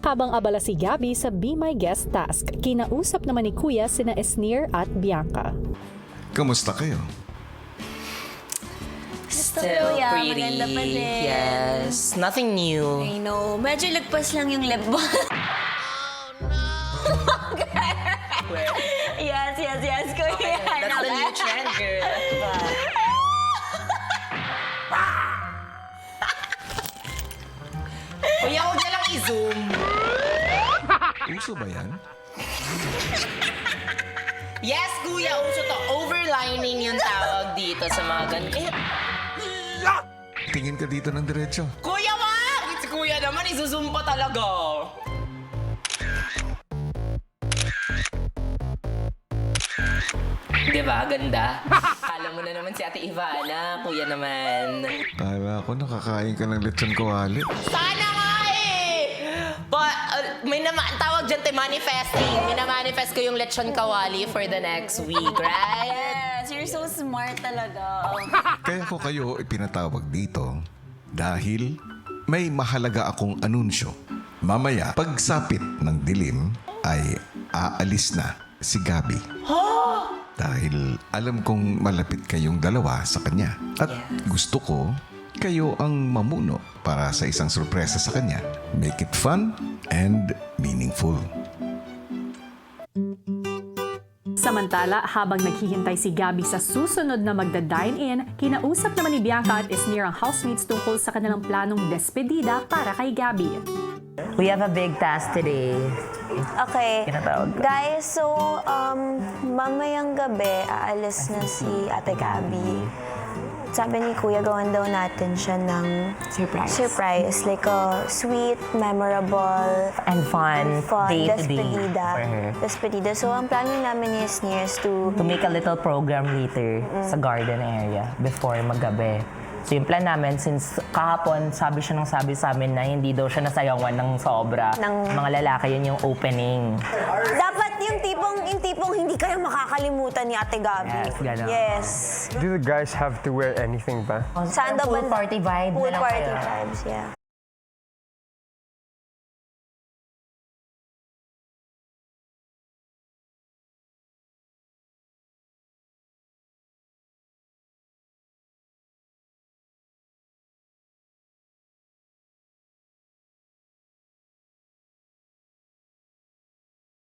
Habang abala si Gabby sa Be My Guest task, kinausap naman ni Kuya sina Esnir at Bianca. Kamusta kayo? Still Kuya, pretty. maganda pa din. Yes. Nothing new. I know. Medyo lagpas lang yung lip balm. Yes, Kuya. That's the new trend, girl. Kuya, huwag na lang i-zoom. Uso ba yan? Yes, kuya, uso to. Overlining yung tawag dito sa mga ganun. Tingin ka dito ng diretso. Kuya, wag! Si kuya naman, i-zoom pa talaga. Di ba? Ganda. Kala mo na naman si Ate Ivana, kuya naman. Kala ko nakakain ka ng lechon kawali. Sana nga eh! May tawag dyan, manifesting. Minamanifest ko yung lechon kawali for the next week, right? Yes, you're so smart talaga. Kaya ko kayo ipinatawag dito dahil may mahalaga akong anunsyo. Mamaya, pagsapit ng dilim ay aalis na si Gabby. Dahil alam kong malapit kayong dalawa sa kanya. At gusto ko kayo ang mamuno para sa isang sorpresa sa kanya. Make it fun and meaningful. Samantala, habang naghihintay si Gabby sa susunod na magda-dine-in, kinausap naman ni Bianca at Esnir ang housemates tungkol sa kanilang planong despedida para kay Gabby. We have a big task today. Okay. Tinatawag ko. Guys, so, mamayang gabi, aalis na si Ate Gabby. Sabi ni Kuya, gawan daw natin siya ng surprise. Like a sweet, memorable, And fun, day to day despedida. for her. Despedida. So, ang plano namin is to To make a little program later sa garden area before maggabi. So yung plan namin, since kahapon sabi siya nang sabi sa amin na hindi daw siya nasayawan ng sobra. Mga lalaki, yun yung opening. dapat yung tipong hindi kayo makakalimutan ni Ate Gabby. Yes, gano'n. Yes. Do the guys have to wear anything ba? Saan daw Pool banda? party vibe Pool na lang party kayo. vibes, yeah.